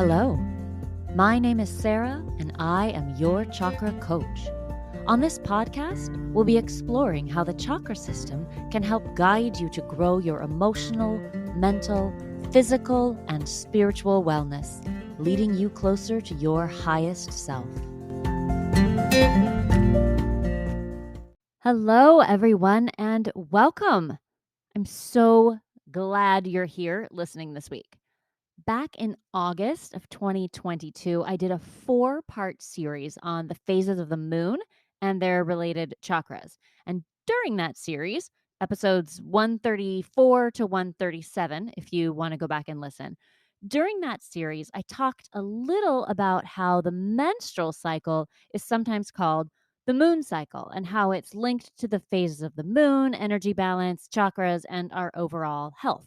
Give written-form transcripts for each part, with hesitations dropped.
Hello, my name is Sarah and I am your chakra coach. On this podcast, we'll be exploring how the chakra system can help guide you to grow your emotional, mental, physical, and spiritual wellness, leading you closer to your highest self. Hello, everyone, and welcome. I'm so glad you're here listening this week. Back in August of 2022, I did a 4-part series on the phases of the moon and their related chakras. And during that series, episodes 134 to 137, if you want to go back and listen, during that series, I talked a little about how the menstrual cycle is sometimes called the moon cycle and how it's linked to the phases of the moon, energy balance, chakras, and our overall health.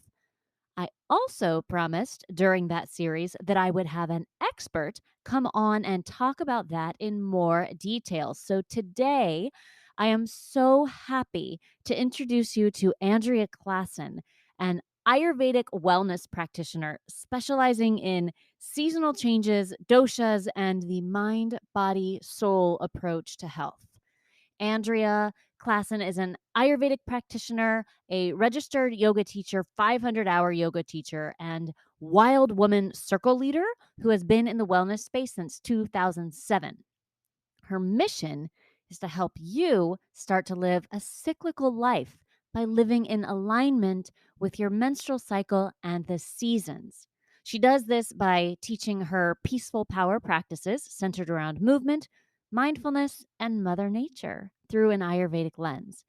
I also promised during that series that I would have an expert come on and talk about that in more detail. So today, I am so happy to introduce you to Andrea Claassen, an Ayurvedic wellness practitioner specializing in seasonal changes, doshas, and the mind, body, soul approach to health. Andrea Claassen is an Ayurvedic practitioner, a registered yoga teacher, 500-hour yoga teacher, and wild woman circle leader who has been in the wellness space since 2007. Her mission is to help you start to live a cyclical life by living in alignment with your menstrual cycle and the seasons. She does this by teaching her peaceful power practices centered around movement, mindfulness, and Mother Nature through an Ayurvedic lens.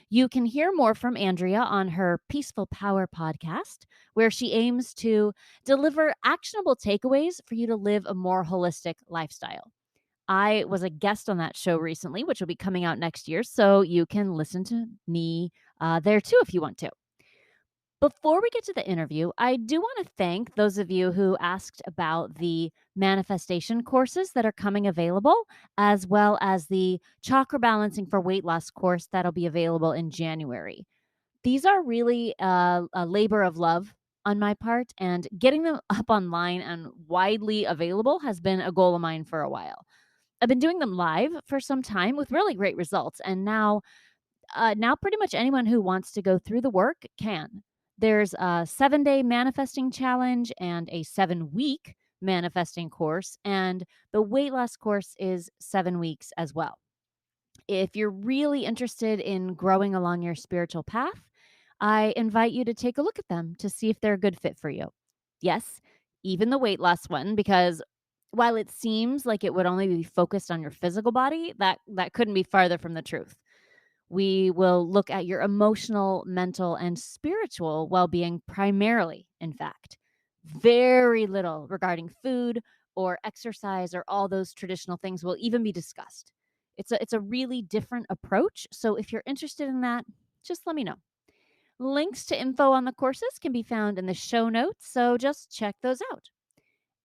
You can hear more from Andrea on her Peaceful Power podcast, where she aims to deliver actionable takeaways for you to live a more holistic lifestyle. I was a guest on that show recently, which will be coming out next year, so you can listen to me there too if you want to. Before we get to the interview, I do want to thank those of you who asked about the manifestation courses that are coming available, as well as the chakra balancing for weight loss course that'll be available in January. These are really a labor of love on my part, and getting them up online and widely available has been a goal of mine for a while. I've been doing them live for some time with really great results, and now pretty much anyone who wants to go through the work can. There's a 7-day manifesting challenge and a 7-week manifesting course, and the weight loss course is 7 weeks as well. If you're really interested in growing along your spiritual path, I invite you to take a look at them to see if they're a good fit for you. Yes, even the weight loss one, because while it seems like it would only be focused on your physical body, that couldn't be farther from the truth. We will look at your emotional, mental, and spiritual well-being primarily, in fact. Very little regarding food or exercise or all those traditional things will even be discussed. It's a really different approach, so if you're interested in that, just let me know. Links to info on the courses can be found in the show notes, so just check those out.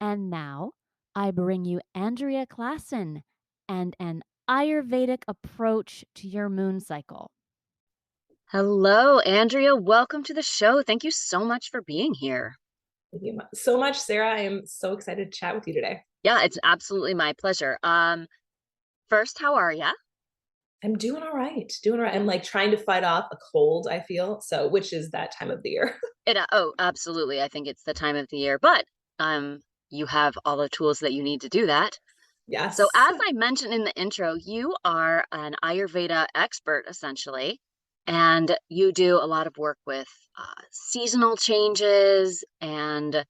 And now, I bring you Andrea Claassen and an Ayurvedic approach to your moon cycle. Hello, Andrea. Welcome to the show. Thank you so much for being here. Thank you so much, Sarah. I am so excited to chat with you today. Yeah, it's absolutely my pleasure. First, how are you? I'm doing all right. Doing all right. I'm like trying to fight off a cold, I feel. So, which is that time of the year. Oh, absolutely. I think it's the time of the year, but you have all the tools that you need to do that. Yes. So as I mentioned in the intro, you are an Ayurveda expert, essentially, and you do a lot of work with seasonal changes and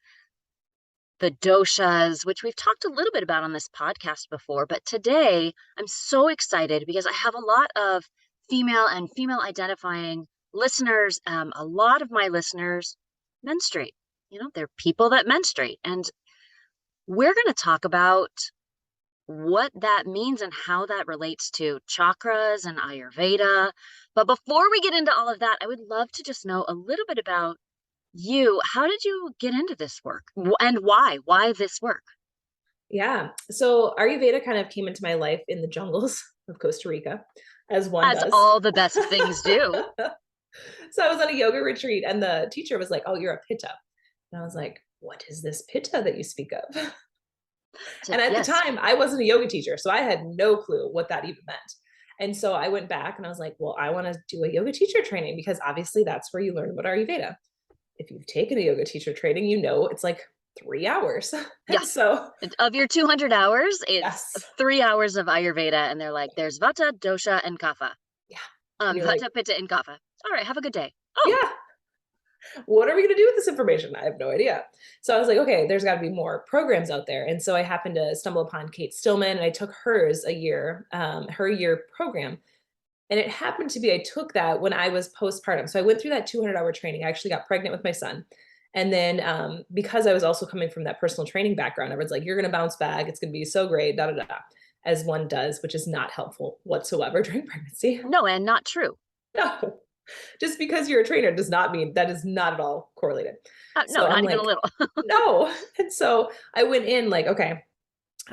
the doshas, which we've talked a little bit about on this podcast before. But today I'm so excited because I have a lot of female and female identifying listeners. A lot of my listeners menstruate. They're people that menstruate. And we're going to talk about what that means and how that relates to chakras and Ayurveda. But before we get into all of that, I would love to just know a little bit about you. How did you get into this work and why? Why this work? Yeah. So Ayurveda kind of came into my life in the jungles of Costa Rica, as one does. All the best things do. So I was on a yoga retreat and the teacher was like, "Oh, you're a pitta." And I was like, what is this pitta that you speak of? So, And at the yes. time, I wasn't a yoga teacher, so I had no clue what that even meant. And so I went back and I was like, well, I want to do a yoga teacher training because obviously that's where you learn about Ayurveda. If you've taken a yoga teacher training, you know it's like 3 hours. Yeah. And so, Of your 200 hours, it's yes. 3 hours of Ayurveda, and they're like, there's Vata, Dosha, and Kapha. Yeah. And you're like, Vata, Pitta, and Kapha. All right, have a good day. Oh, yeah, what are we going to do with this information? I have no idea. So I was like, okay, there's got to be more programs out there. And so I happened to stumble upon Kate Stillman and I took hers a year, her year program. And it happened to be, I took that when I was postpartum. So I went through that 200-hour training. I actually got pregnant with my son. And then because I was also coming from that personal training background, everyone's like, you're going to bounce back. It's going to be so great, da da da, as one does, which is not helpful whatsoever during pregnancy. no, and not true. No, just because you're a trainer does not mean that is not at all correlated. No, So I'm not even a like, little. no. And so I went in like, okay,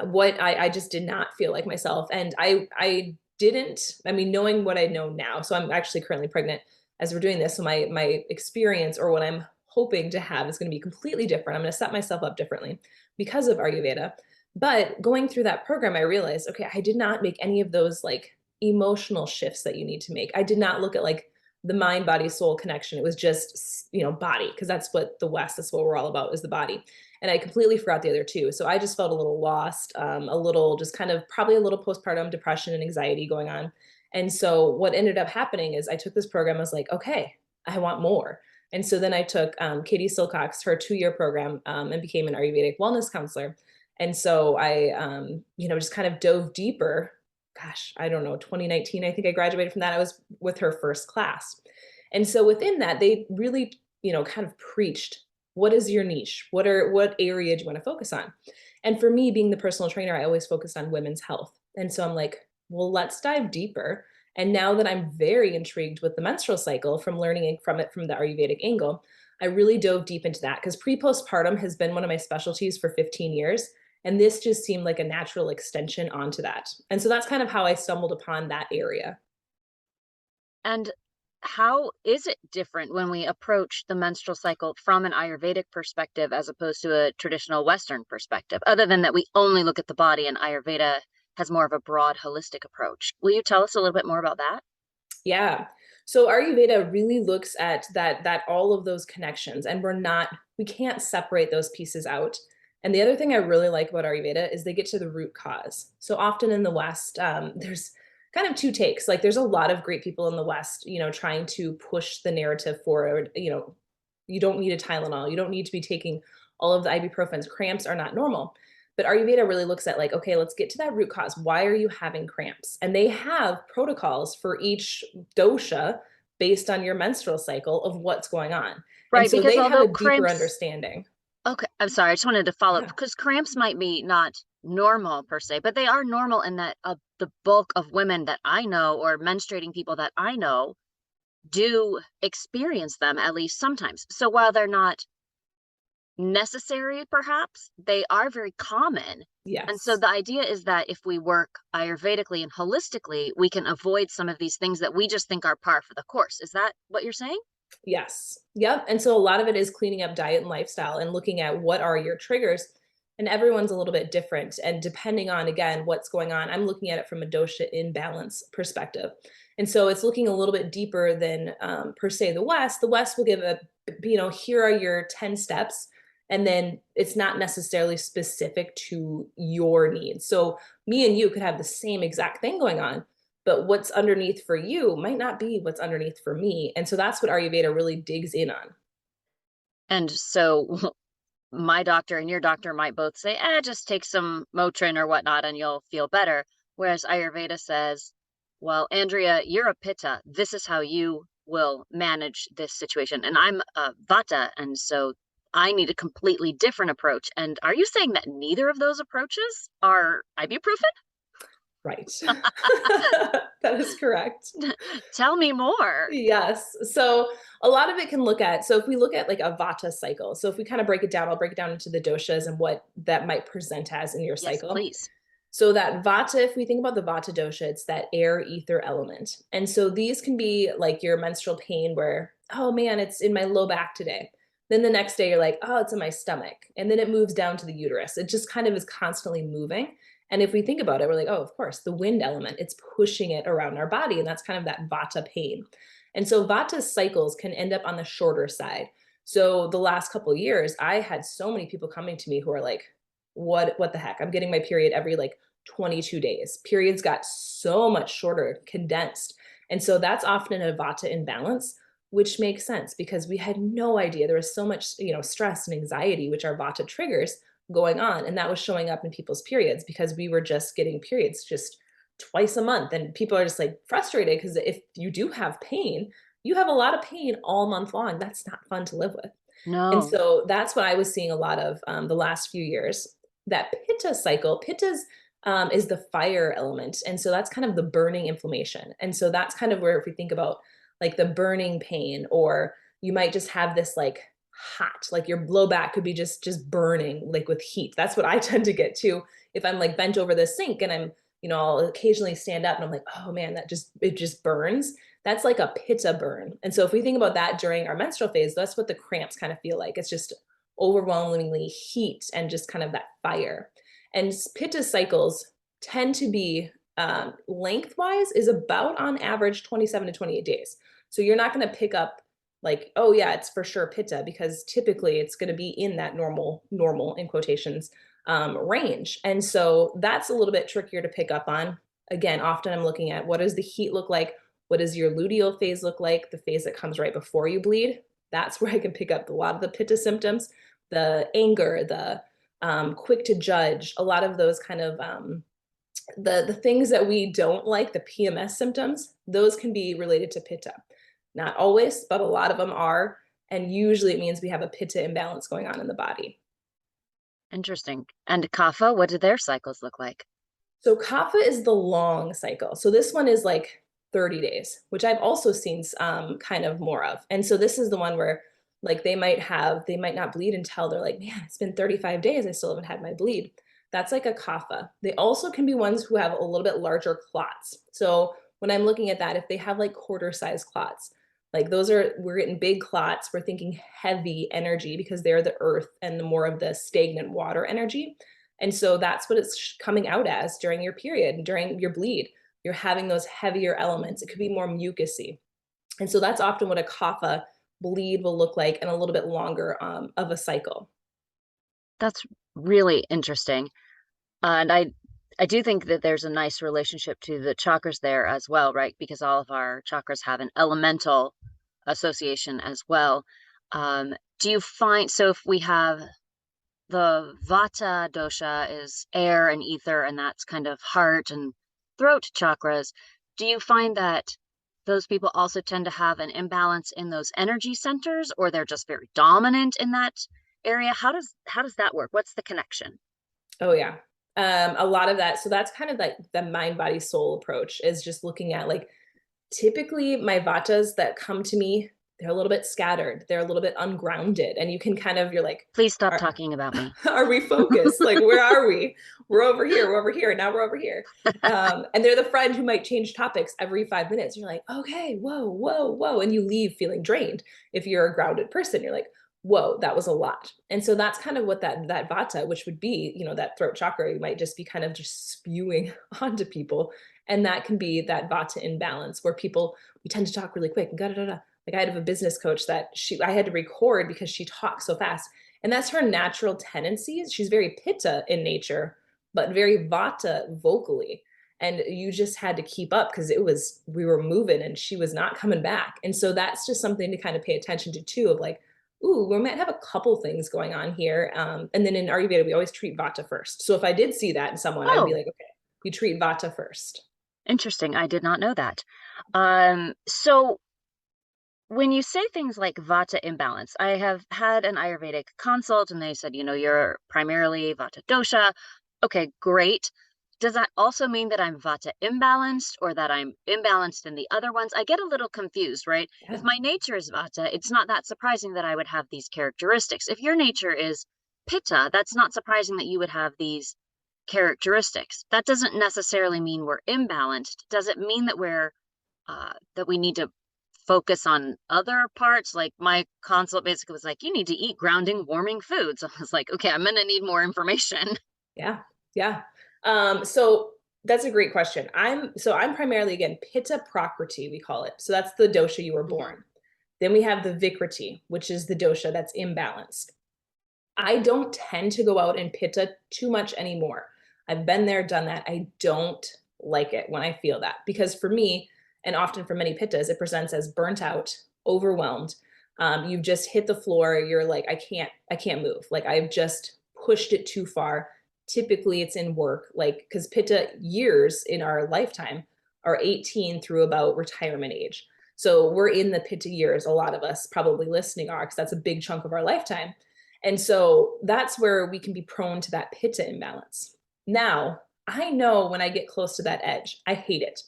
what I just did not feel like myself. And I didn't, I mean, knowing what I know now. So I'm actually currently pregnant as we're doing this. So my experience or what I'm hoping to have is going to be completely different. I'm going to set myself up differently because of Ayurveda. But going through that program, I realized, okay, I did not make any of those like emotional shifts that you need to make. I did not look at like the mind body soul connection. It was just, body, because that's what the West, that's what we're all about, is the body. And I completely forgot the other two. So I just felt a little lost, a little just kind of probably a little postpartum depression and anxiety going on. And so what ended up happening is I took this program. I was like, okay, I want more. And so then I took Katie Silcox, her 2-year program, and became an Ayurvedic wellness counselor. And so I, just kind of dove deeper. Gosh, I don't know, 2019, I think I graduated from that. I was with her first class. And so within that, they really, kind of preached, what is your niche? What area do you want to focus on? And for me, being the personal trainer, I always focused on women's health. And so I'm like, well, let's dive deeper. And now that I'm very intrigued with the menstrual cycle from learning from it from the Ayurvedic angle, I really dove deep into that because pre-postpartum has been one of my specialties for 15 years. And this just seemed like a natural extension onto that. And so that's kind of how I stumbled upon that area. And how is it different when we approach the menstrual cycle from an Ayurvedic perspective as opposed to a traditional Western perspective, other than that we only look at the body and Ayurveda has more of a broad, holistic approach? Will you tell us a little bit more about that? Yeah. So Ayurveda really looks at that all of those connections, and we can't separate those pieces out. And the other thing I really like about Ayurveda is they get to the root cause. So often in the West, there's kind of two takes. Like there's a lot of great people in the West, trying to push the narrative forward. You don't need a Tylenol. You don't need to be taking all of the ibuprofens. Cramps are not normal. But Ayurveda really looks at like, okay, let's get to that root cause. Why are you having cramps? And they have protocols for each dosha based on your menstrual cycle of what's going on. And Right, so because they have although a deeper cramps, understanding. okay, I'm sorry, I just wanted to follow up Yeah. because cramps might be not normal per se, but they are normal in that the bulk of women that I know or menstruating people that I know do experience them at least sometimes. So while they're not necessary, perhaps, they are very common. And so Yes. the idea is that if we work Ayurvedically and holistically, we can avoid some of these things that we just think are par for the course. Is that what you're saying? Yes. Yep. And so a lot of it is cleaning up diet and lifestyle and looking at what are your triggers. And everyone's a little bit different. And depending on, again, what's going on, I'm looking at it from a dosha imbalance perspective. And so it's looking a little bit deeper than per se the West. The West will give here are your 10 steps. And then it's not necessarily specific to your needs. So me and you could have the same exact thing going on, but what's underneath for you might not be what's underneath for me. And so that's what Ayurveda really digs in on. And so my doctor and your doctor might both say, just take some Motrin or whatnot and you'll feel better. Whereas Ayurveda says, well, Andrea, you're a Pitta. This is how you will manage this situation. And I'm a Vata. And so I need a completely different approach. And are you saying that neither of those approaches are ibuprofen? Right. That is correct. Tell me more. Yes. So a lot of it can look at, so if we look at like a vata cycle, so if we kind of break it down, I'll break it down into the doshas and what that might present as in your Yes, cycle. please. So that vata, if we think about the vata dosha, it's that air ether element. And so these can be like your menstrual pain where, oh man, it's in my low back today. Then the next day you're like, oh, it's in my stomach. And then it moves down to the uterus. It just kind of is constantly moving. And if we think about it, we're like, oh, of course, the wind element, it's pushing it around our body. And that's kind of that vata pain. And so vata cycles can end up on the shorter side. So the last couple of years, I had so many people coming to me who are like, what the heck? I'm getting my period every like 22 days. Periods got so much shorter, condensed. And so that's often a vata imbalance, which makes sense because we had no idea there was so much, stress and anxiety, which are vata triggers going on. And that was showing up in people's periods because we were just getting periods just twice a month. And people are just like frustrated because if you do have pain, you have a lot of pain all month long. That's not fun to live with. And No. so that's what I was seeing a lot of the last few years. That pitta cycle, pitta's is the fire element. And so that's kind of the burning inflammation. And so that's kind of where, if we think about like the burning pain, or you might just have this like hot, like your low back could be just burning like with heat. That's what I tend to get too. If I'm like bent over the sink and I'm, I'll occasionally stand up and I'm like, oh man, it just burns. That's like a pitta burn. And so if we think about that during our menstrual phase, that's what the cramps kind of feel like. It's just overwhelmingly heat and just kind of that fire. And pitta cycles tend to be lengthwise is about on average 27 to 28 days. So you're not going to pick up like, oh yeah, it's for sure pitta, because typically it's going to be in that normal in quotations range. And so that's a little bit trickier to pick up on. Again, often I'm looking at what does the heat look like? What does your luteal phase look like? The phase that comes right before you bleed. That's where I can pick up a lot of the pitta symptoms, the anger, the quick to judge, a lot of those kind of the things that we don't like, the PMS symptoms, those can be related to pitta. Not always, but a lot of them are. And usually it means we have a pitta imbalance going on in the body. Interesting. And kapha, what do their cycles look like? So kapha is the long cycle. So this one is like 30 days, which I've also seen kind of more of. And so this is the one where like they might not bleed until they're like, man, it's been 35 days. I still haven't had my bleed. That's like a kapha. They also can be ones who have a little bit larger clots. So when I'm looking at that, if they have like quarter size clots, like we're getting big clots. We're thinking heavy energy because they're the earth and the more of the stagnant water energy. And so that's what it's coming out as during your period and during your bleed. You're having those heavier elements. It could be more mucusy. And so that's often what a kapha bleed will look like and a little bit longer of a cycle. That's really interesting. And I do think that there's a nice relationship to the chakras there as well, right? Because all of our chakras have an elemental association as well. Do you find, so if we have the vata dosha is air and ether, and that's kind of heart and throat chakras, do you find that those people also tend to have an imbalance in those energy centers, or they're just very dominant in that area? How does that work? What's the connection? Oh yeah. A lot of that. So that's kind of like the mind, body, soul approach, is just looking at like typically my vatas that come to me, they're a little bit scattered. They're a little bit ungrounded. And you can kind of, you're like, Please stop are, talking about me. are we focused? Like, where are we? We're over here. We're over here. Now we're over here. And they're the friend who might change topics every 5 minutes. You're like, okay, whoa, whoa, whoa. And you leave feeling drained. If you're a grounded person, you're like, whoa, that was a lot. And so that's kind of what that vata, which would be, that throat chakra, you might just be kind of just spewing onto people. And that can be that vata imbalance where we tend to talk really quick and da. Like I had a business coach that I had to record because she talks so fast. And that's her natural tendencies. She's very pitta in nature, but very vata vocally. And you just had to keep up because we were moving and she was not coming back. And so that's just something to kind of pay attention to too, of like, ooh, we might have a couple things going on here. And then in Ayurveda, we always treat vata first. So if I did see that in someone, I would be Oh, like, okay, we treat vata first. interesting. I did not know that. So when you say things like vata imbalance, I have had an Ayurvedic consult and they said, you're primarily vata dosha. Okay, great. Does that also mean that I'm vata imbalanced or that I'm imbalanced in the other ones? I get a little confused, right? If Yeah. my nature is vata, it's not that surprising that I would have these characteristics. If your nature is pitta, that's not surprising that you would have these characteristics. That doesn't necessarily mean we're imbalanced. Does it mean that we need to focus on other parts? Like my consult basically was like, you need to eat grounding, warming foods. I was like, okay, I'm going to need more information. Yeah. Yeah. So that's a great question. I'm primarily, again, Pitta Prakriti, we call it. So that's the dosha you were Mhm. born. Then we have the Vikriti, which is the dosha that's imbalanced. I don't tend to go out in Pitta too much anymore. I've been there, done that. I don't like it when I feel that, because for me, and often for many Pittas, it presents as burnt out, overwhelmed. You've just hit the floor. You're like, I can't move. Like I've just pushed it too far. Typically, it's in work, like because Pitta years in our lifetime are 18 through about retirement age. So we're in the Pitta years. A lot of us probably listening are, because that's a big chunk of our lifetime. And so that's where we can be prone to that pitta imbalance. Now, I know when I get close to that edge, I hate it.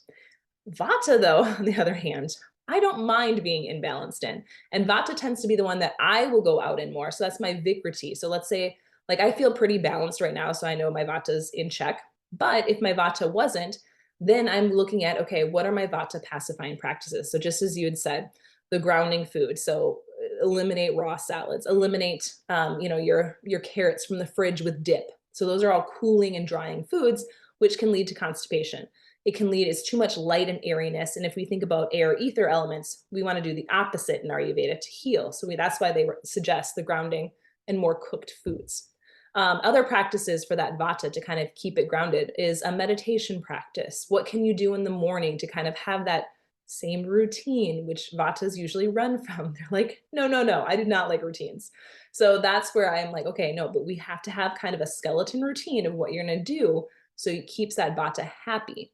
Vata, though, on the other hand, I don't mind being imbalanced in. And Vata tends to be the one that I will go out in more. So that's my Vikriti. So let's say, like, I feel pretty balanced right now. So I know my Vata's in check. But if my Vata wasn't, then I'm looking at, okay, what are my Vata pacifying practices? So just as you had said, the grounding food. So eliminate raw salads, eliminate, your carrots from the fridge with dip. So those are all cooling and drying foods, which can lead to constipation. It can lead, it's too much light and airiness. And if we think about air ether elements, we want to do the opposite in Ayurveda to heal. So that's why they suggest the grounding and more cooked foods. Other practices for that vata to kind of keep it grounded is a meditation practice. What can you do in the morning to kind of have that same routine, which vatas usually run from? They're like, no, no, no, I do not like routines. So that's where I'm like, okay, no, but we have to have kind of a skeleton routine of what you're going to do so it keeps that vata happy.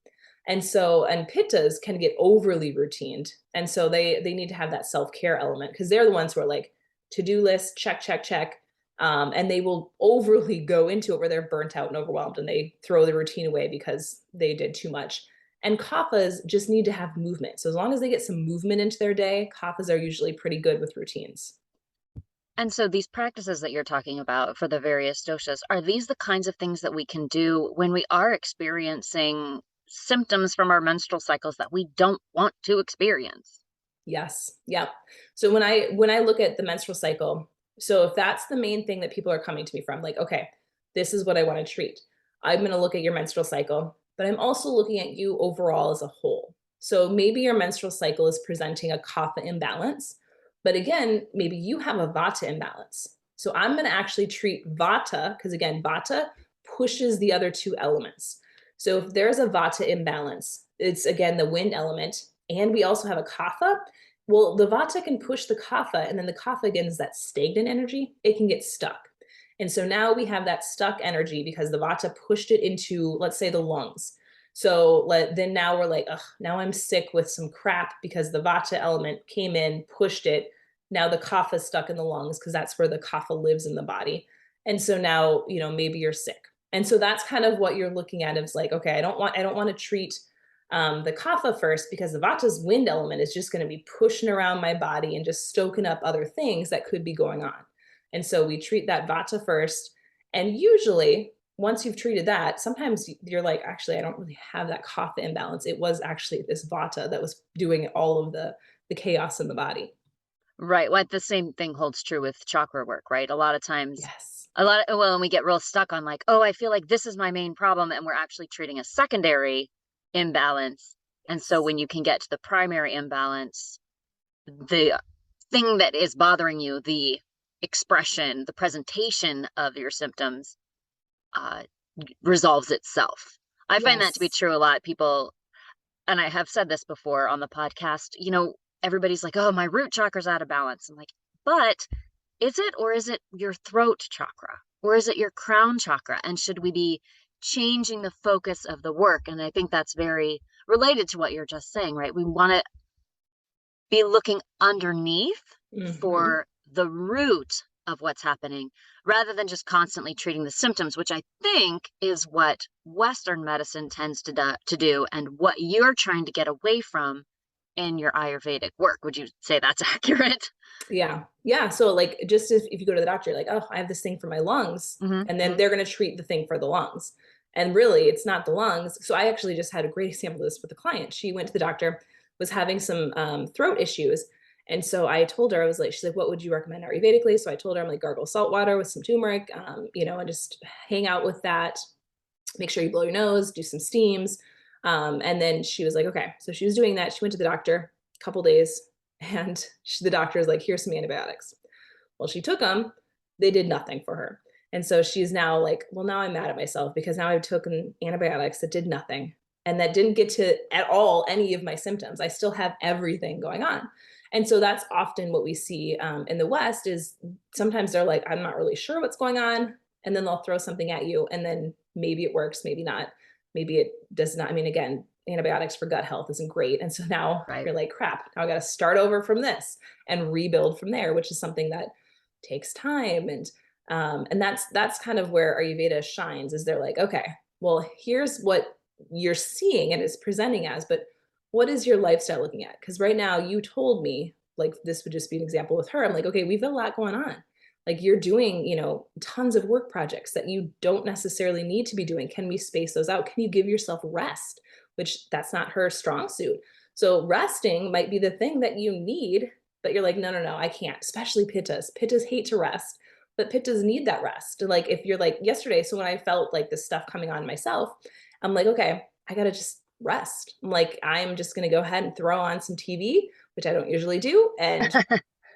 And so, and pittas can get overly routined. And so they need to have that self-care element, because they're the ones who are like, to-do list, check, check, check. And they will overly go into it where they're burnt out and overwhelmed and they throw the routine away because they did too much. And kaphas just need to have movement. So as long as they get some movement into their day, kaphas are usually pretty good with routines. And so these practices that you're talking about for the various doshas, are these the kinds of things that we can do when we are experiencing symptoms from our menstrual cycles that we don't want to experience? Yes. Yep. So when I look at the menstrual cycle, so if that's the main thing that people are coming to me from, like, okay, this is what I want to treat. I'm going to look at your menstrual cycle, but I'm also looking at you overall as a whole. So maybe your menstrual cycle is presenting a kapha imbalance, but again, maybe you have a vata imbalance. So I'm going to actually treat vata, because again, vata pushes the other two elements. So if there's a vata imbalance, it's again the wind element, and we also have a kapha. Well, the vata can push the kapha, and then the kapha again is that stagnant energy. It can get stuck. And so now we have that stuck energy because the vata pushed it into, let's say, the lungs. So then now we're like, ugh, now I'm sick with some crap because the vata element came in, pushed it. Now the kapha is stuck in the lungs because that's where the kapha lives in the body. And so now, maybe you're sick. And so that's kind of what you're looking at. It's like, okay, I don't want to treat the kapha first, because the vata's wind element is just going to be pushing around my body and just stoking up other things that could be going on. And so we treat that vata first. And usually, once you've treated that, sometimes you're like, actually, I don't really have that kapha imbalance. It was actually this vata that was doing all of the chaos in the body. Right. Well, the same thing holds true with chakra work, right? A lot of times, Yes. well, and we get real stuck on like, oh, I feel like this is my main problem. And we're actually treating a secondary imbalance. And so Yes. when you can get to the primary imbalance, the thing that is bothering you, the expression, the presentation of your symptoms, uh, resolves itself. I find that to be Yes. true a lot. People, and I have said this before on the podcast, everybody's like, oh, my root chakra's out of balance. I'm like, but is it, or is it your throat chakra? Or is it your crown chakra? And should we be changing the focus of the work? And I think that's very related to what you're just saying, right? We want to be looking underneath Hmm. for the root of what's happening rather than just constantly treating the symptoms, which I think is what Western medicine tends to do and what you're trying to get away from in your Ayurvedic work. Would you say that's accurate? Yeah. Yeah. So like just if you go to the doctor, you're like, oh, I have this thing for my lungs. Hmm. And then they're going to treat the thing for the lungs. And really it's not the lungs. So I actually just had a great example of this with a client. She went to the doctor. was having some throat issues. And so I told her, I was like, she's like, what would you recommend Ayurvedically? So I told her, I'm like, gargle salt water with some turmeric, and just hang out with that. Make sure you blow your nose, do some steams. And then she was like, okay. So she was doing that. She went to the doctor a couple days, and the doctor was like, here's some antibiotics. Well, she took them. They did nothing for her. And so she's now like, well, now I'm mad at myself because now I've taken antibiotics that did nothing and that didn't get to at all any of my symptoms. I still have everything going on. And so that's often what we see in the West is sometimes they're like, I'm not really sure what's going on. And then they'll throw something at you. And then maybe it works, maybe not. Maybe it does not. I mean, again, antibiotics for gut health isn't great. And so now Right. you're like, crap, now I got to start over from this and rebuild from there, which is something that takes time. And that's kind of where Ayurveda shines is they're like, okay, well, here's what you're seeing and is presenting as, but what is your lifestyle looking at? Because right now you told me, like, this would just be an example with her. I'm like, okay, we've got a lot going on. Like you're doing, tons of work projects that you don't necessarily need to be doing. Can we space those out? Can you give yourself rest? Which that's not her strong suit. So resting might be the thing that you need, but you're like, no, no, no, I can't. Especially pittas. Pittas hate to rest, but pittas need that rest. And like if you're like yesterday, so when I felt like this stuff coming on myself, I'm like, okay, I gotta just rest. I'm like, I'm just gonna go ahead and throw on some TV, which I don't usually do, and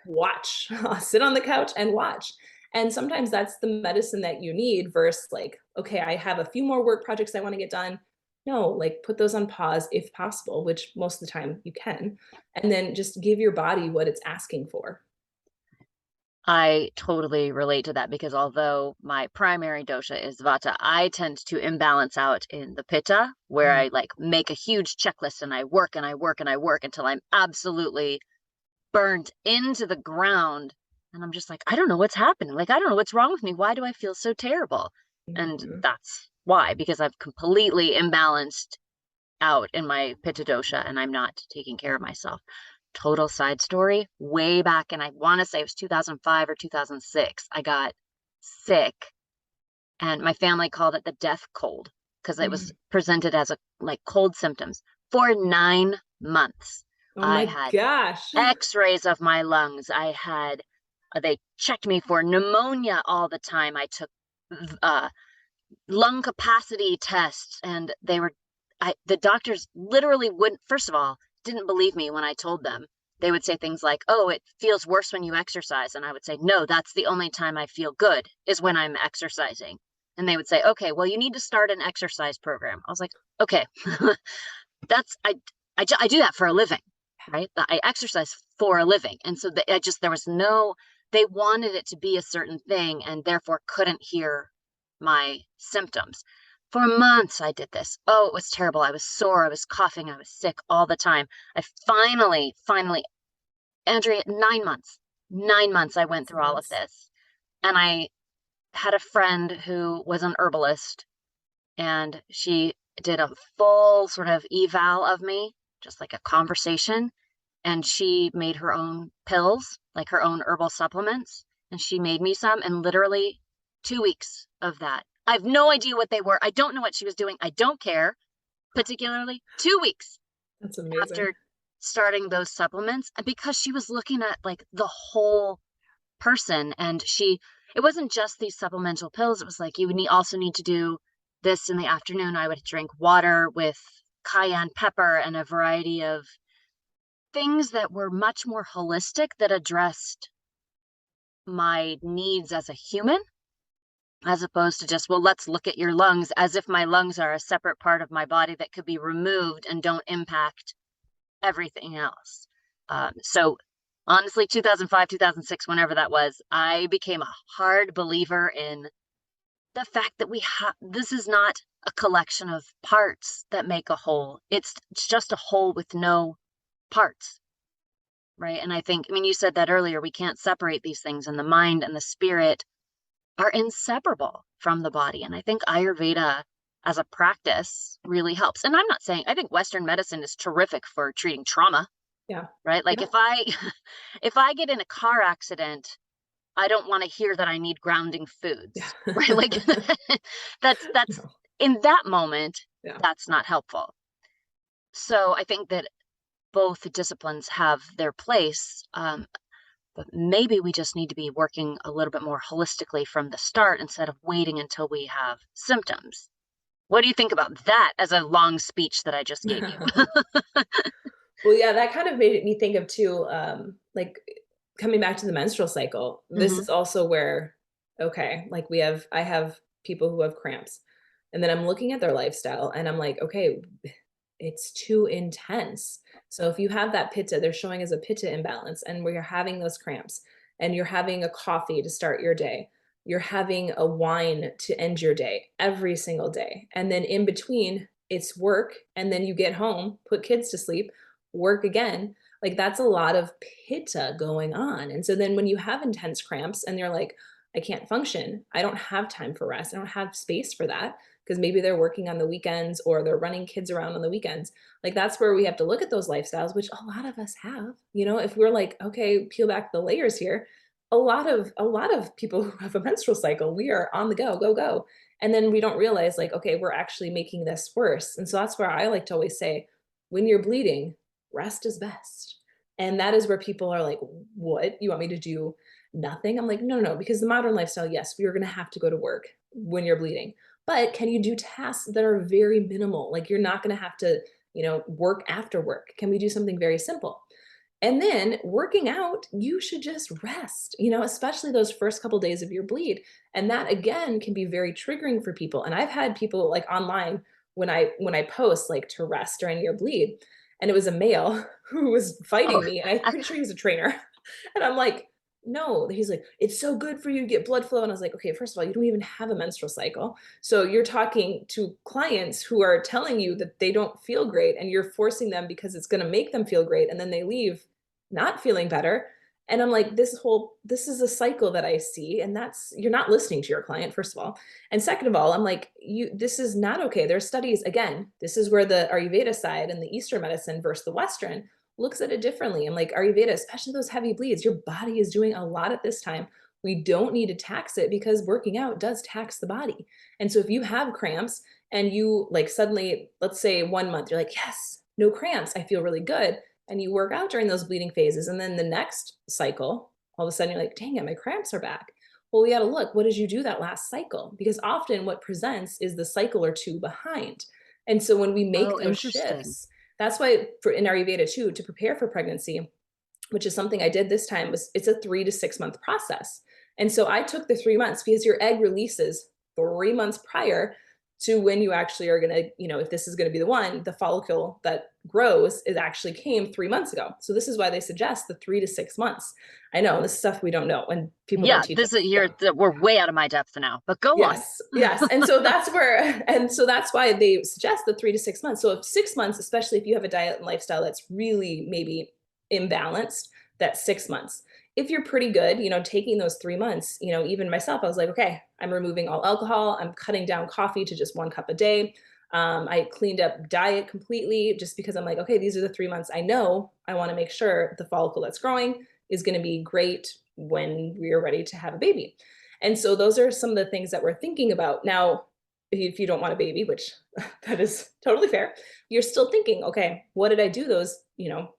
watch. I'll sit on the couch and watch. And sometimes that's the medicine that you need versus like, okay, I have a few more work projects I want to get done. No, like put those on pause if possible, which most of the time you can. And then just give your body what it's asking for. I totally relate to that because although my primary dosha is vata, I tend to imbalance out in the pitta where Mm, I like make a huge checklist and I work and I work and I work until I'm absolutely burned into the ground. And I'm just like, I don't know what's happening. Like, I don't know what's wrong with me. Why do I feel so terrible? And mhm. that's why, because I've completely imbalanced out in my pitta dosha and I'm not taking care of myself. Total side story, way back, and I want to say it was 2005 or 2006, I got sick and my family called it the death cold because it was Mm. presented as a like cold symptoms for 9 months. Oh I my had gosh. x-rays of my lungs. I had they checked me for pneumonia all the time. I took uh, lung capacity tests, and the doctors literally wouldn't, first of all, didn't believe me when I told them. They would say things like, oh, it feels worse when you exercise. And I would say, no, that's the only time I feel good is when I'm exercising. And they would say, okay, well, you need to start an exercise program. I was like, okay, that's, I do that for a living, right? I exercise for a living. And so there was no, they wanted it to be a certain thing and therefore couldn't hear my symptoms. For months, I did this. Oh, it was terrible. I was sore. I was coughing. I was sick all the time. I finally, Andrea, 9 months, 9 months, I went That's through all of nuts. this. And I had a friend who was an herbalist, and she did a full sort of eval of me, just like a conversation. And she made her own pills, like her own herbal supplements. And she made me some, and literally 2 weeks of that. I have no idea what they were. I don't know what she was doing. I don't care, particularly 2 weeks That's amazing. after starting those supplements. And because she was looking at like the whole person, and it wasn't just these supplemental pills. It was like, also need to do this in the afternoon. I would drink water with cayenne pepper and a variety of things that were much more holistic that addressed my needs as a human, as opposed to just, well, let's look at your lungs, as if my lungs are a separate part of my body that could be removed and don't impact everything else. So honestly, 2005, 2006, whenever that was, I became a hard believer in the fact that this is not a collection of parts that make a whole. It's just a whole with no parts. Right. And I mean, you said that earlier, we can't separate these things, and the mind and the spirit are inseparable from the body. And I think Ayurveda as a practice really helps. And I'm not saying, I think Western medicine is terrific for treating trauma, Yeah. right? Like Yeah. if I get in a car accident, I don't want to hear that I need grounding Yeah. foods, right? Like that's No. in that moment, Yeah. that's not helpful. So I think that both disciplines have their place. But maybe we just need to be working a little bit more holistically from the start instead of waiting until we have symptoms. What do you think about that as a long speech that I just gave you? Well, yeah, that kind of made me think of too, like coming back to the menstrual cycle. This Hmm. is also where, okay, like I have people who have cramps, and then I'm looking at their lifestyle and I'm like, okay, it's too intense. So if you have that pitta, they're showing as a pitta imbalance, and where you're having those cramps, and you're having a coffee to start your day, you're having a wine to end your day every single day. And then in between, it's work, and then you get home, put kids to sleep, work again. Like that's a lot of pitta going on. And so then when you have intense cramps and you're like, I can't function, I don't have time for rest, I don't have space for that, because maybe they're working on the weekends or they're running kids around on the weekends. Like that's where we have to look at those lifestyles, which a lot of us have. If we're like, okay, peel back the layers here, a lot of people who have a menstrual cycle, we are on the go, go, go. And then we don't realize like, okay, we're actually making this worse. And so that's where I like to always say, when you're bleeding, rest is best. And that is where people are like, what? You want me to do nothing? I'm like, no, no, no, because the modern lifestyle, yes, we are going to have to go to work when you're bleeding. But can you do tasks that are very minimal? Like you're not going to have to, work after work. Can we do something very simple? And then working out, you should just rest, especially those first couple days of your bleed. And that again can be very triggering for people. And I've had people like online when I post like to rest during your bleed, and it was a male who was Oh, fighting me, and I'm pretty sure he was a trainer. And I'm like, no, he's like, it's so good for you to get blood flow. And I was like, okay, first of all, you don't even have a menstrual cycle. So you're talking to clients who are telling you that they don't feel great, and you're forcing them because it's going to make them feel great. And then they leave not feeling better. And I'm like, this is a cycle that I see. And that's, you're not listening to your client, first of all. And second of all, I'm like, this is not okay. There's studies, again, this is where the Ayurveda side and the Eastern medicine versus the Western looks at it differently. And like Ayurveda, especially those heavy bleeds, your body is doing a lot at this time. We don't need to tax it because working out does tax the body. And so if you have cramps and you like suddenly, let's say 1 month, you're like, yes, no cramps, I feel really good, and you work out during those bleeding phases. And then the next cycle, all of a sudden you're like, dang it, my cramps are back. Well, we got to look, what did you do that last cycle? Because often what presents is the cycle or two behind. And so when we make oh, those interesting. shifts, that's why for in Ayurveda too, to prepare for pregnancy, which is something I did this time, was it's a 3 to 6 month process. And so I took the 3 months because your egg releases 3 months prior to when you actually are going to, if this is going to be the one, the follicle that grows is actually came 3 months ago. So this is why they suggest the 3 to 6 months. I know this stuff we don't know when people don't Yeah, teach this is us. Yeah. we're way out of my depth now. But go on. Yes, yes. And so that's why they suggest the 3 to 6 months. So if 6 months, especially if you have a diet and lifestyle that's really maybe imbalanced, that's 6 months. If you're pretty good, taking those 3 months, even myself, I was like, okay, I'm removing all alcohol. I'm cutting down coffee to just 1 cup a day. I cleaned up diet completely just because I'm like, okay, these are the 3 months I know I want to make sure the follicle that's growing is going to be great when we are ready to have a baby. And so those are some of the things that we're thinking about. Now, if you don't want a baby, which that is totally fair, you're still thinking, okay, what did I do those,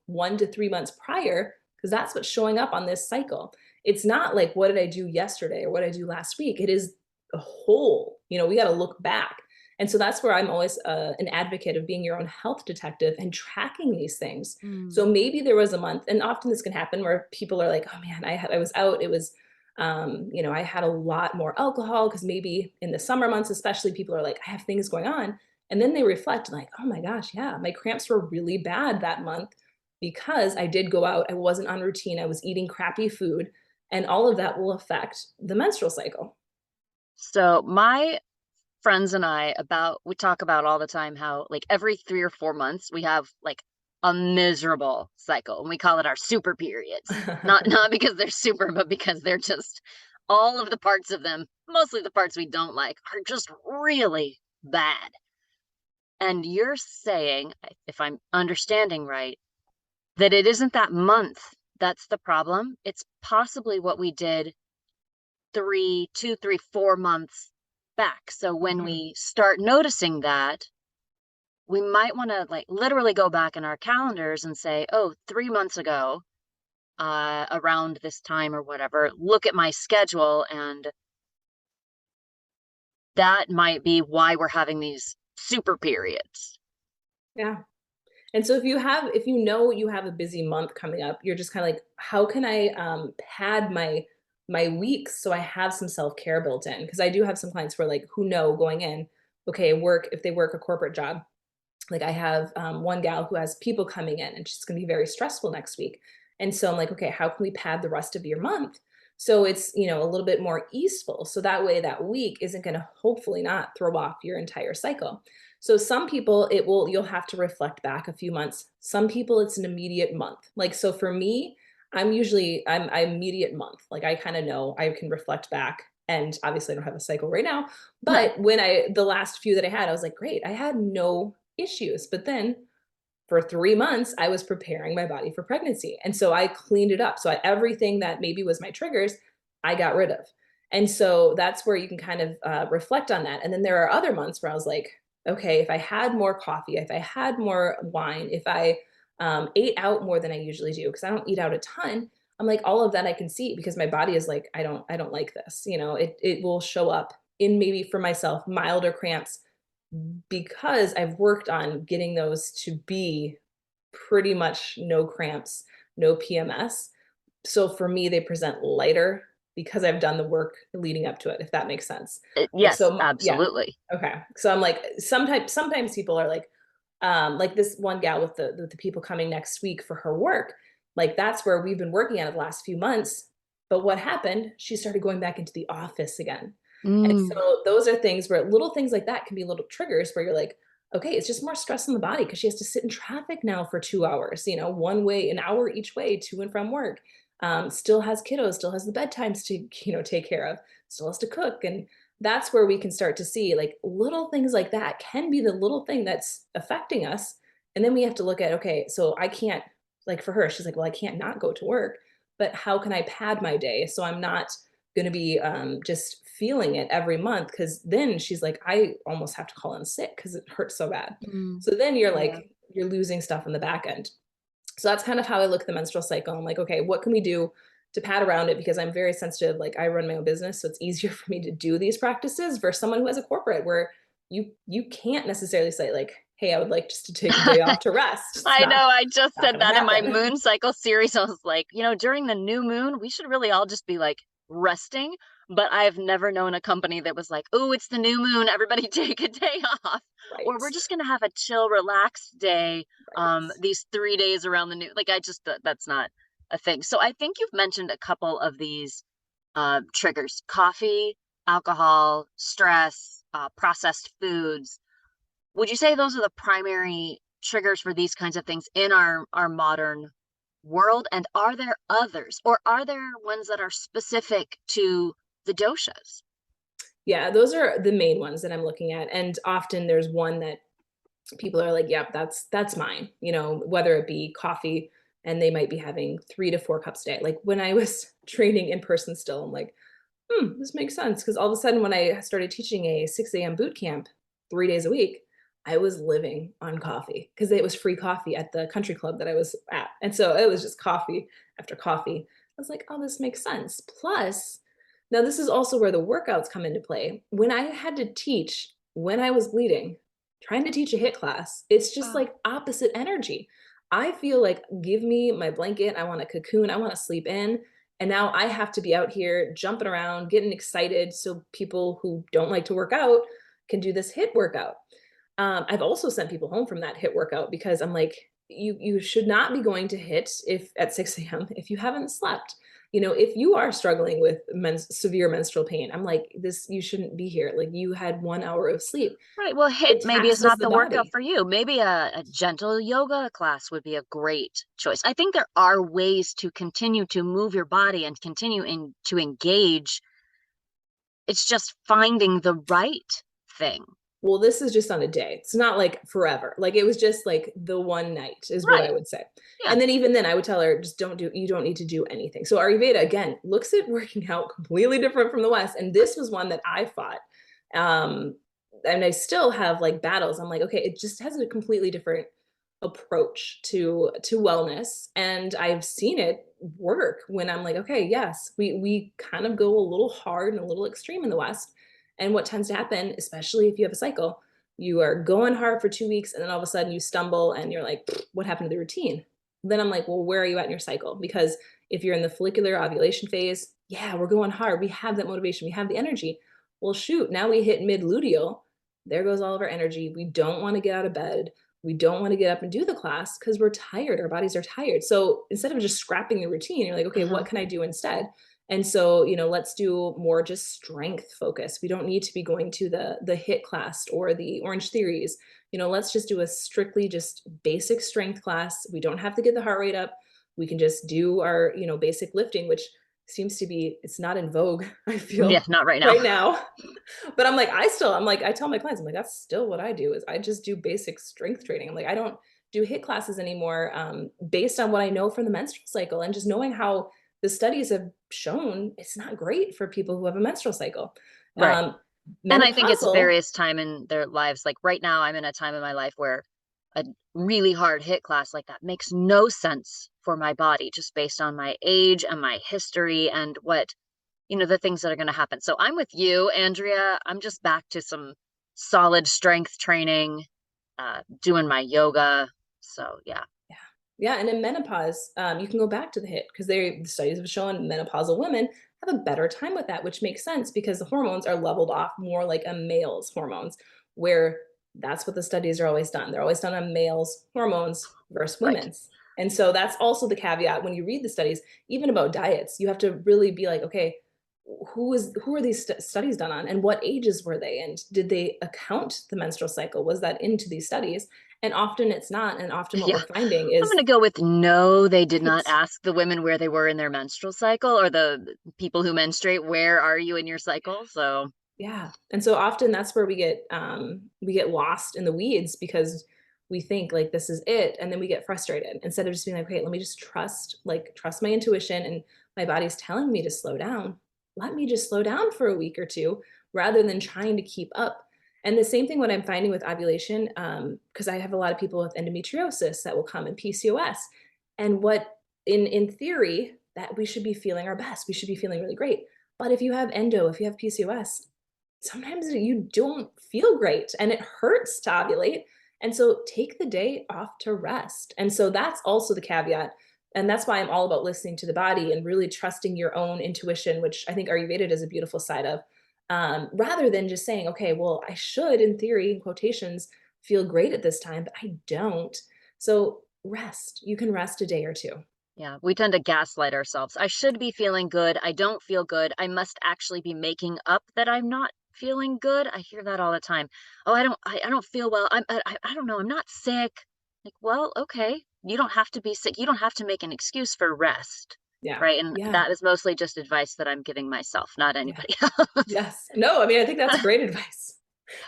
1 to 3 months prior? Because that's what's showing up on this cycle. It's not like, what did I do yesterday or what did I do last week? It is a whole, we got to look back. And so that's where I'm always an advocate of being your own health detective and tracking these things. So Mm. maybe there was a month, and often this can happen where people are like, oh man, I was out. It was I had a lot more alcohol because maybe in the summer months, especially, people are like, I have things going on. And then they reflect, like, oh my gosh, yeah, my cramps were really bad that month because I did go out. I wasn't on routine. I was eating crappy food. And all of that will affect the menstrual cycle. So my friends and we talk about all the time how like every 3 or 4 months we have like a miserable cycle and we call it our super periods. Not because they're super, but because they're just all of the parts of them, mostly the parts we don't like, are just really bad. And you're saying, if I'm understanding right, that it isn't that month that's the problem. It's possibly what we did 2, 3, 4 months back. So when Mhm. we start noticing that, we might want to like literally go back in our calendars and say, oh, 3 months ago, around this time or whatever, look at my schedule. And that might be why we're having these super periods. Yeah. And so if you know you have a busy month coming up, you're just kind of like, how can I pad my weeks so I have some self-care built in? Because I do have some clients who are like, who know going in, okay, if they work a corporate job, like I have one gal who has people coming in and she's going to be very stressful next week. And so I'm like, okay, how can we pad the rest of your month? So it's, a little bit more easeful. So that way that week isn't going to hopefully not throw off your entire cycle. So some people you'll have to reflect back a few months. Some people it's an immediate month. Like, so for me, I'm immediate month. Like I kind of know I can reflect back, and obviously I don't have a cycle right now, Right. but the last few that I had, I was like, great, I had no issues. But then for 3 months, I was preparing my body for pregnancy. And so I cleaned it up. So everything that maybe was my triggers, I got rid of. And so that's where you can kind of reflect on that. And then there are other months where I was like, okay, if I had more coffee, if I had more wine, if I ate out more than I usually do, because I don't eat out a ton, I'm like, all of that I can see because my body is like, I don't like this. It will show up in, maybe for myself, milder cramps, because I've worked on getting those to be pretty much no cramps, no PMS. So for me, they present lighter because I've done the work leading up to it, if that makes sense. Like, Yes, yeah. absolutely. Okay. So I'm like, sometimes people are like this one gal with the people coming next week for her work. Like that's where we've been working on it the last few months. But what happened? She started going back into the office again. And Mm. so those are things where little things like that can be little triggers where you're like, okay, it's just more stress on the body because she has to sit in traffic now for 2 hours, one way, an hour each way to and from work. Still has kiddos, still has the bedtimes to, take care of, still has to cook. And that's where we can start to see like little things like that can be the little thing that's affecting us. And then we have to look at, okay, so I can't, like for her, she's like, well, I can't not go to work, but how can I pad my day so I'm not going to be just feeling it every month? Because then she's like, I almost have to call in sick because it hurts so bad. Mm. So then you're Yeah. like, you're losing stuff in the back end. So that's kind of how I look at the menstrual cycle. I'm like, okay, what can we do to pad around it? Because I'm very sensitive. Like I run my own business, so it's easier for me to do these practices versus someone who has a corporate where you can't necessarily say like, hey, I would like just to take a day off to rest. It's I know. I just not said going to that in my happen. moon cycle series. I was like, during the new moon, we should really all just be like resting. But I've never known a company that was like, oh, it's the new moon. Everybody take a day off. Or Right. we're just going to have a chill, relaxed day. Right. These 3 days around the new, like, that's not a thing. So I think you've mentioned a couple of these triggers: coffee, alcohol, stress, processed foods. Would you say those are the primary triggers for these kinds of things in our modern world? And are there others, or are there ones that are specific to the doshas? Yeah, those are the main ones that I'm looking at. And often there's one that people are like, yep, that's mine, whether it be coffee, and they might be having 3 to 4 cups a day. Like when I was training in person still, I'm like, this makes sense. Because all of a sudden when I started teaching a 6 a.m. boot camp 3 days a week, I was living on coffee because it was free coffee at the country club that I was at. And so it was just coffee after coffee. I was like, oh, this makes sense. Plus, now this is also where the workouts come into play. When I had to teach when I was bleeding, trying to teach a HIIT class, it's just Oh, like opposite energy. I feel like, give me my blanket. I want a cocoon. I want to sleep in. And now I have to be out here jumping around, getting excited so people who don't like to work out can do this HIIT workout. I've also sent people home from that HIIT workout because I'm like, you should not be going to HIIT if at 6 a.m. if you haven't slept. If you are struggling with severe menstrual pain, I'm like, this, you shouldn't be here. Like you had 1 hour of sleep. right. Well, HIIT It maybe is taxes not the the workout body. for you. Maybe a gentle yoga class would be a great choice. I think there are ways to continue to move your body and continue to engage. It's just finding the right thing. Well, this is just on a day. It's not like forever. Like it was just like the one night is what I Right. would say. Yeah. And then even then I would tell her, just you don't need to do anything. So Ayurveda again looks at working out completely different from the West. And this was one that I fought. Um, and I still have like battles. I'm like, okay, it just has a completely different approach to wellness, and I've seen it work when I'm like, okay, yes, we kind of go a little hard and a little extreme in the West. And what tends to happen, especially if you have a cycle, you are going hard for 2 weeks, and then all of a sudden you stumble and you're like, what happened to the routine? Then I'm like, well, where are you at in your cycle? Because if you're in the follicular ovulation phase, yeah, we're going hard. We have that motivation, we have the energy. Well, shoot, now we hit mid luteal. There goes all of our energy. We don't want to get out of bed. We don't want to get up and do the class because we're tired. Our bodies are tired. So instead of just scrapping the routine, you're like, okay, what Mhm. can I do instead? And so, let's do more just strength focus. We don't need to be going to the HIIT class or the Orange Theories. Let's just do a strictly just basic strength class. We don't have to get the heart rate up. We can just do our, basic lifting, which seems to be, it's not in vogue, I Yeah, feel not right now. right now. But I'm like, I tell my clients, I'm like, that's still what I do is I just do basic strength training. I'm like, I don't do HIIT classes anymore, based on what I know from the menstrual cycle and just knowing how the studies have shown it's not great for people who have a menstrual cycle. Right. Um, And I think it's Menopausal, various time in their lives. Like right now, I'm in a time in my life where a really hard hit class like that makes no sense for my body, just based on my age and my history and the things that are going to happen. So I'm with you, Andrea. I'm just back to some solid strength training, doing my yoga. So yeah. yeah. Yeah, and in menopause, you can go back to the HIIT because the studies have shown menopausal women have a better time with that, which makes sense because the hormones are leveled off more like a male's hormones, where that's what the studies are always done. They're always done on males' hormones versus Right. women's. And so that's also the caveat when you read the studies, even about diets, you have to really be like, okay, who are these studies done on and what ages were they and did they account the menstrual cycle? Was that into these studies? And often it's not. And often what Yeah. we're finding I'm is going to go with no, they did not right. ask the women where they were in their menstrual cycle, or the people who menstruate, where are you in your cycle? So, Yeah. And so often that's where we get lost in the weeds because we think like this is it and then we get frustrated instead of just being like, okay, let me just trust my intuition and my body's telling me to slow down. Let me just slow down for a week or two rather than trying to keep up. And the same thing what I'm finding with ovulation, because I have a lot of people with endometriosis that will come in PCOS. And what in theory that we should be feeling our best. We should be feeling really great. But if you have endo, if you have PCOS, sometimes you don't feel great and it hurts to ovulate. And so take the day off to rest. And so that's also the caveat. And that's why I'm all about listening to the body and really trusting your own intuition, which I think Ayurveda does a beautiful side of, rather than just saying, okay, well, I should, in theory, in quotations, feel great at this time, but I don't. So rest. You can rest a day or two. yeah, we tend to gaslight ourselves. I should be feeling good. I don't feel good. I must actually be making up that I'm not feeling good. I hear that all the time. Oh, I don't feel well. I don't know. I'm not sick. Like, well, okay. You don't have to be sick. You don't have to make an excuse for rest. Yeah. Right. And Yeah. that is mostly just advice that I'm giving myself, not Yeah. anybody else. Yes. No, I mean, I think that's great advice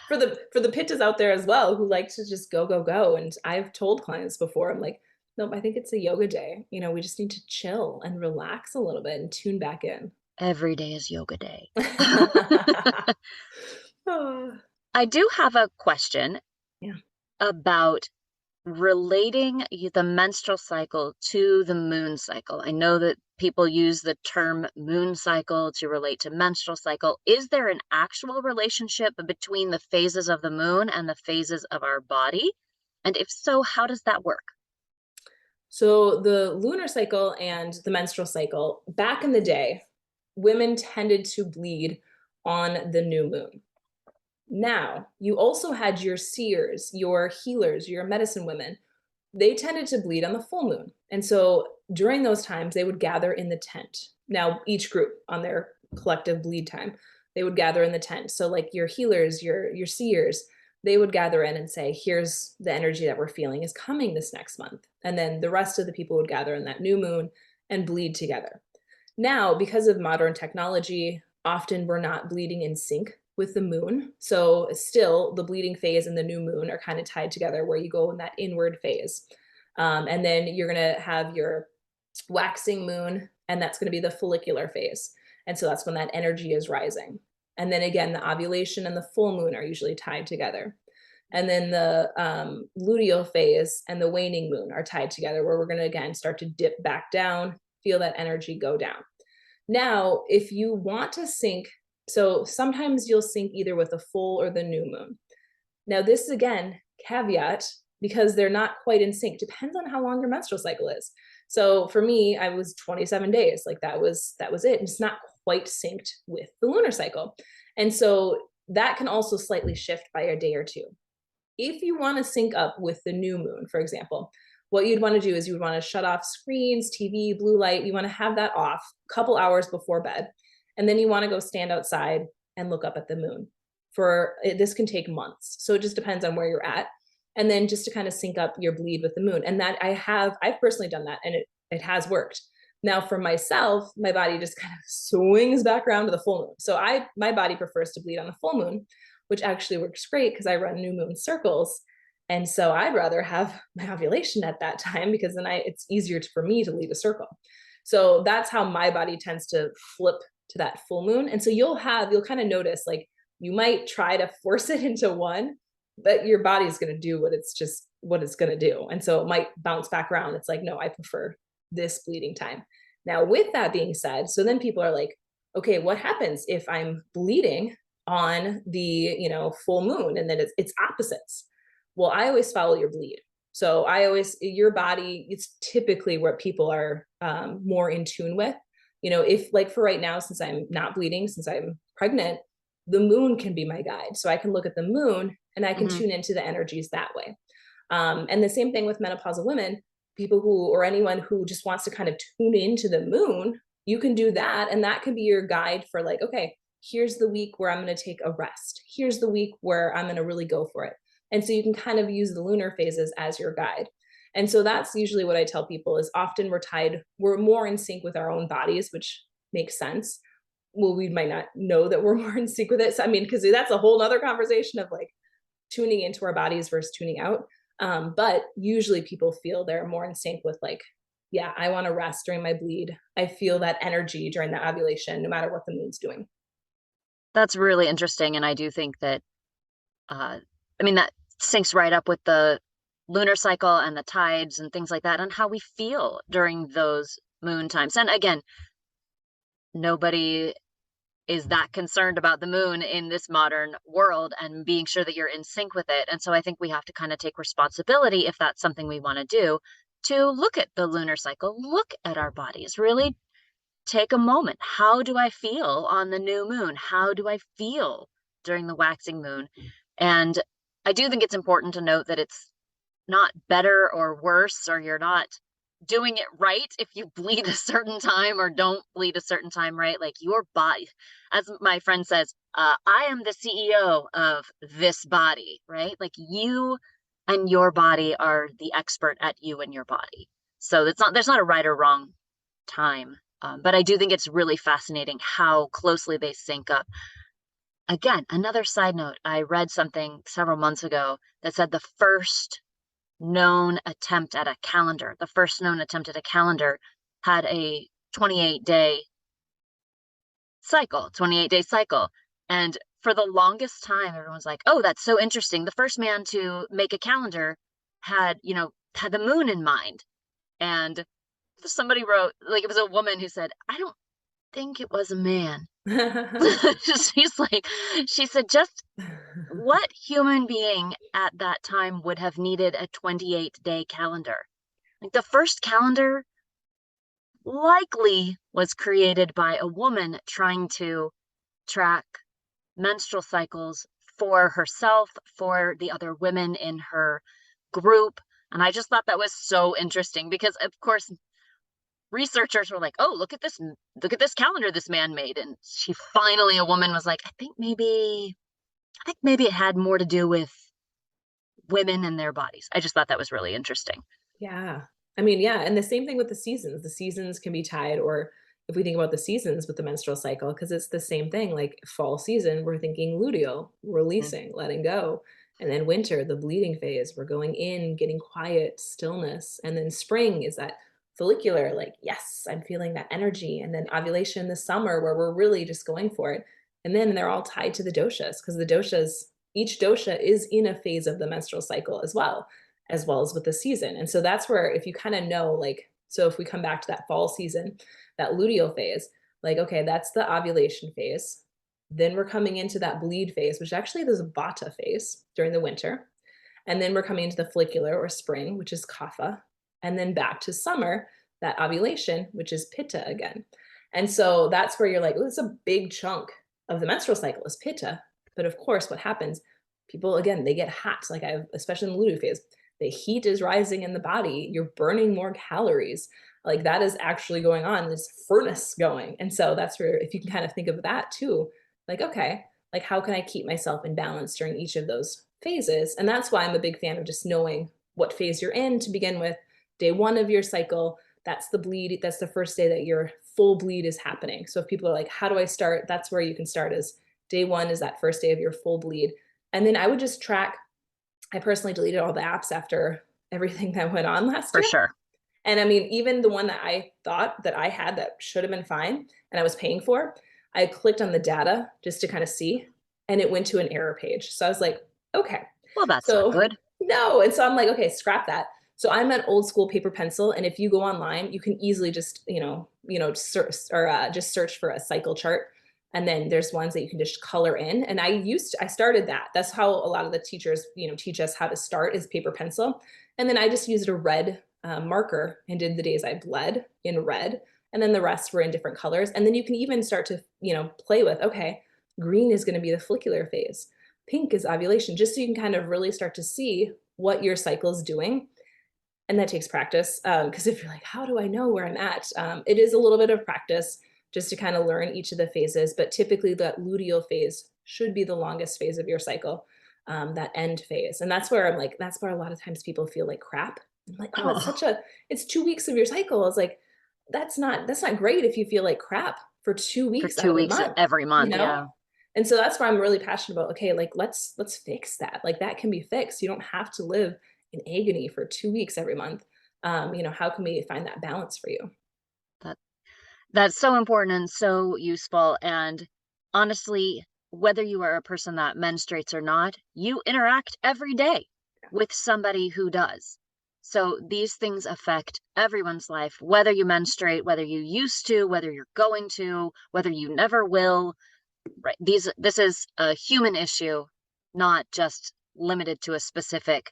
for the pitches out there as well who like to just go, go, go. And I've told clients before, I'm like, nope, I think it's a yoga day. We just need to chill and relax a little bit and tune back in. Every day is yoga day. Oh, I do have a question yeah. about relating the menstrual cycle to the moon cycle. I know that people use the term moon cycle to relate to menstrual cycle. Is there an actual relationship between the phases of the moon and the phases of our body? And if so, how does that work? So the lunar cycle and the menstrual cycle, back in the day, women tended to bleed on the new moon. Now, you also had your seers, your healers, your medicine women. They tended to bleed on the full moon. And so during those times, they would gather in the tent. Now, each group on their collective bleed time, they would gather in the tent. So like your healers, your seers, they would gather in and say, here's the energy that we're feeling is coming this next month. And then the rest of the people would gather in that new moon and bleed together. Now, because of modern technology, often we're not bleeding in sync with the moon. So, still, the bleeding phase and the new moon are kind of tied together where you go in that inward phase. And then you're going to have your waxing moon, and that's going to be the follicular phase. And so that's when that energy is rising. And then again, the ovulation and the full moon are usually tied together. And then the luteal phase and the waning moon are tied together, where we're going to again start to dip back down, feel that energy go down. Now, if you want to sync, so sometimes you'll sync either with the full or the new moon. Now, this is again, caveat, because they're not quite in sync. Depends on how long your menstrual cycle is. So for me, I was 27 days. Like that was it. And it's not quite synced with the lunar cycle. And so that can also slightly shift by a day or two. If you want to sync up with the new moon, for example, what you'd want to do is you would want to shut off screens, TV, blue light. You want to have that off a couple hours before bed. And then you want to go stand outside and look up at the moon. This can take months. So it just depends on where you're at. And then just to kind of sync up your bleed with the moon. And that I've personally done that, and it has worked. Now for myself, my body just kind of swings back around to the full moon. So my body prefers to bleed on the full moon, which actually works great because I run new moon circles. And so I'd rather have my ovulation at that time, because then it's easier for me to lead a circle. So that's how my body tends to flip to that full moon. And so you'll kind of notice, like, you might try to force it into one, but your body's going to do what it's going to do. And so it might bounce back around. It's like, no, I prefer this bleeding time. Now, with that being said, so then people are like, okay, what happens if I'm bleeding on the, full moon, and then it's opposites? Well, I always follow your bleed. So your body, it's typically what people are more in tune with. If, like, for right now, since I'm not bleeding, since I'm pregnant, the moon can be my guide. So I can look at the moon and I can Mhm. tune into the energies that way. And the same thing with menopausal women, or anyone who just wants to kind of tune into the moon, you can do that. And that can be your guide for, like, okay, here's the week where I'm going to take a rest. Here's the week where I'm going to really go for it. And so you can kind of use the lunar phases as your guide. And so that's usually what I tell people is often we're more in sync with our own bodies, which makes sense. Well, we might not know that we're more in sync with it. So, I mean, because that's a whole nother conversation of, like, tuning into our bodies versus tuning out. But usually people feel they're more in sync with, like, yeah, I want to rest during my bleed. I feel that energy during the ovulation, no matter what the moon's doing. That's really interesting, and I do think that, I mean, that syncs right up with the lunar cycle and the tides and things like that, and how we feel during those moon times. And again, nobody is that concerned about the moon in this modern world, and being sure that you're in sync with it. And so I think we have to kind of take responsibility, if that's something we want to do, to look at the lunar cycle, look at our bodies, really take a moment. How do I feel on the new moon? How do I feel during the waxing moon? And I do think it's important to note that it's not better or worse, or you're not doing it right if you bleed a certain time or don't bleed a certain time, right? Like, your body, as my friend says, I am the CEO of this body, right? Like, you and your body are the expert at you and your body. So there's not a right or wrong time. But I do think it's really fascinating how closely they sync up. Again, another side note, I read something several months ago that said the first known attempt at a calendar had a 28-day cycle. And for the longest time, everyone's like, oh, that's so interesting. The first man to make a calendar had the moon in mind. And somebody wrote, like, it was a woman who said, I don't think it was a man. She said, just what human being at that time would have needed a 28-day calendar? Like, the first calendar likely was created by a woman trying to track menstrual cycles for herself, for the other women in her group. And I just thought that was so interesting because, of course, researchers were like, oh, look at this calendar this man made. And a woman was like, I think maybe it had more to do with women and their bodies. I just thought that was really interesting. Yeah. I mean, yeah. And the same thing with the seasons. The seasons can be tied, or if we think about the seasons with the menstrual cycle, because it's the same thing. Like, fall season, we're thinking luteal, Mm. releasing, letting go. And then winter, the bleeding phase, we're going in, getting quiet, stillness. And then spring is that follicular, like, yes, I'm feeling that energy. And then ovulation in the summer, where we're really just going for it. And then they're all tied to the doshas, because the doshas, each dosha is in a phase of the menstrual cycle as well as with the season. And so that's where, if you kind of know, like, so if we come back to that fall season, that luteal phase, like, okay, that's the ovulation phase. Then we're coming into that bleed phase, which actually is a vata phase during the winter. And then we're coming into the follicular or spring, which is kapha. And then back to summer, that ovulation, which is pitta again. And so that's where you're like, oh, it's a big chunk of the menstrual cycle is pitta. But of course, what happens, people, again, they get hot, like especially in the luteal phase, the heat is rising in the body. You're burning more calories. Like that is actually going on, this furnace going. And so that's where, if you can kind of think of that too, like, okay, like how can I keep myself in balance during each of those phases? And that's why I'm a big fan of just knowing what phase you're in to begin with. Day one of your cycle, that's the bleed. That's the first day that your full bleed is happening. So if people are like, how do I start? That's where you can start, is day one is that first day of your full bleed. And then I would just track. I personally deleted all the apps after everything that went on last For year. sure. And I mean, even the one that I thought that I had that should have been fine and I was paying for, I clicked on the data just to kind of see, and it went to an error page. So I was like, okay. Well, that's not So good. no. And so I'm like, okay, scrap that. So I'm an old school paper pencil. And if you go online, you can easily just, search or just search for a cycle chart. And then there's ones that you can just color in. And I started that. That's how a lot of the teachers, teach us how to start, is paper pencil. And then I just used a red marker and did the days I bled in red. And then the rest were in different colors. And then you can even start to, play with, okay, green is going to be the follicular phase. Pink is ovulation, just so you can kind of really start to see what your cycle is doing. And that takes practice. Because if you're like, how do I know where I'm at? It is a little bit of practice just to kind of learn each of the phases. But typically that luteal phase should be the longest phase of your cycle, that end phase. And that's where I'm like, that's where a lot of times people feel like crap. I'm like, oh, Oh, it's 2 weeks of your cycle. It's like, that's not great if you feel like crap for 2 for weeks out two of the weeks month, every you month. know? Yeah. And so that's why I'm really passionate about, okay, like let's fix that. Like that can be fixed. You don't have to live in agony for 2 weeks every month. How can we find that balance for you? That that's so important and so useful. And honestly, whether you are a person that menstruates or not, you interact every day with somebody who does. So these things affect everyone's life, whether you menstruate, whether you used to, whether you're going to, whether you never will. Right. This is a human issue, not just limited to a specific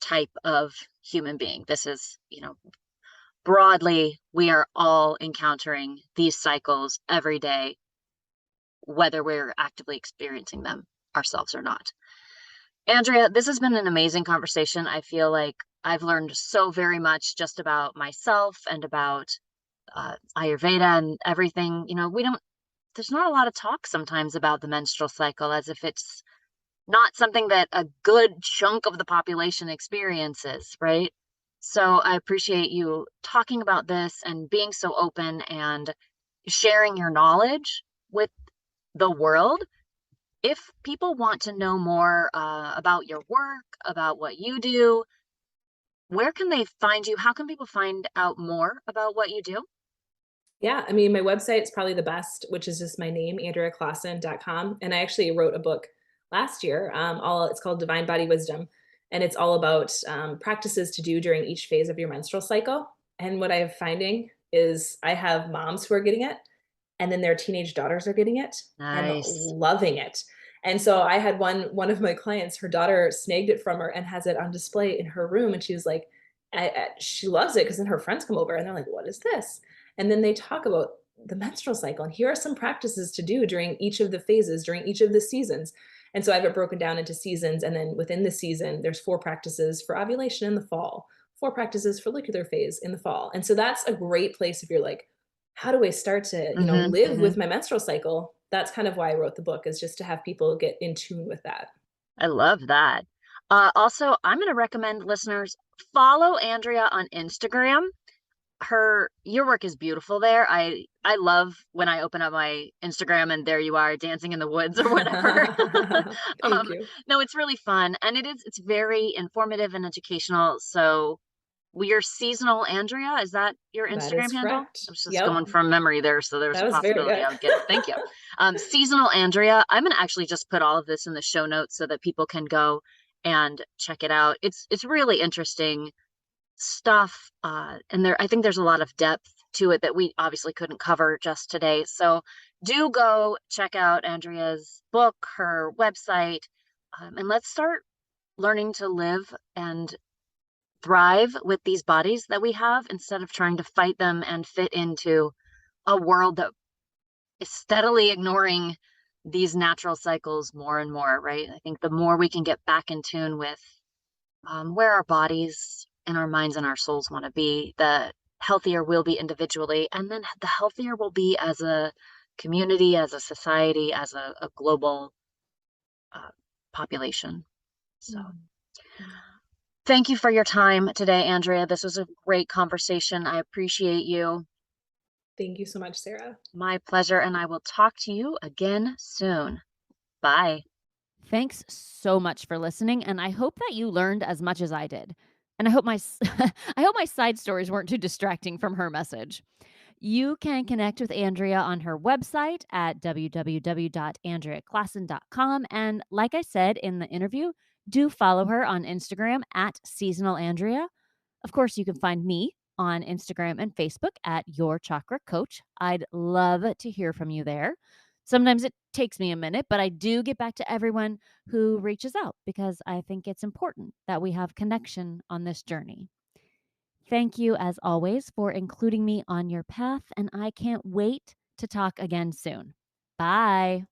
type of human being. This is, broadly, we are all encountering these cycles every day, whether we're actively experiencing them ourselves or not. Andrea, this has been an amazing conversation. I feel like I've learned so very much just about myself and about Ayurveda and everything. There's not a lot of talk sometimes about the menstrual cycle, as if it's not something that a good chunk of the population experiences, right? So I appreciate you talking about this and being so open and sharing your knowledge with the world. If people want to know more about your work, about what you do, where can they find you? How can people find out more about what you do? Yeah, I mean, my website's probably the best, which is just my name, andreaclassen.com. And I actually wrote a book last year. It's called Divine Body Wisdom, and it's all about practices to do during each phase of your menstrual cycle. And what I'm finding is I have moms who are getting it, and then their teenage daughters are getting it and Nice. loving it. And so I had one of my clients, her daughter snagged it from her and has it on display in her room, and she was like, she loves it, because then her friends come over and they're like, what is this? And then they talk about the menstrual cycle, and here are some practices to do during each of the phases, during each of the seasons. And so I have it broken down into seasons, and then within the season there's 4 practices for ovulation in the fall, 4 practices for follicular phase in the fall. And so that's a great place if you're like, how do I start to, Hmm. live Hmm. with my menstrual cycle? That's kind of why I wrote the book, is just to have people get in tune with that. I love that. Also, I'm going to recommend listeners follow Andrea on Instagram. Your work is beautiful there. I love when I open up my Instagram and there you are dancing in the woods or whatever. Thank um you. no, it's really fun, and it's very informative and educational. So Your seasonal Andrea, is that your That Instagram is handle? correct. I was just Yep. going from memory there, so there's That a was very possibility good. I'll get it. Thank you. Seasonal Andrea, I'm gonna actually just put all of this in the show notes so that people can go and check it out. It's really interesting stuff, and I think there's a lot of depth to it that we obviously couldn't cover just today. So do go check out Andrea's book, her website, and let's start learning to live and thrive with these bodies that we have instead of trying to fight them and fit into a world that is steadily ignoring these natural cycles more and more, right? I think the more we can get back in tune with where our bodies and our minds and our souls want to be, the healthier we'll be individually, and then the healthier we'll be as a community, as a society, as a global uh, population. So, Mm. thank you for your time today, Andrea. This was a great conversation. I appreciate you. Thank you so much, Sarah. My pleasure, and I will talk to you again soon. Bye. Thanks so much for listening, and I hope that you learned as much as I did. And I hope I hope my side stories weren't too distracting from her message. You can connect with Andrea on her website at www.andreaclassen.com. And like I said in the interview, do follow her on Instagram at seasonalandrea. Of course, you can find me on Instagram and Facebook at Your Chakra Coach. I'd love to hear from you there. Sometimes it takes me a minute, but I do get back to everyone who reaches out because I think it's important that we have connection on this journey. Thank you, as always, for including me on your path, and I can't wait to talk again soon. Bye.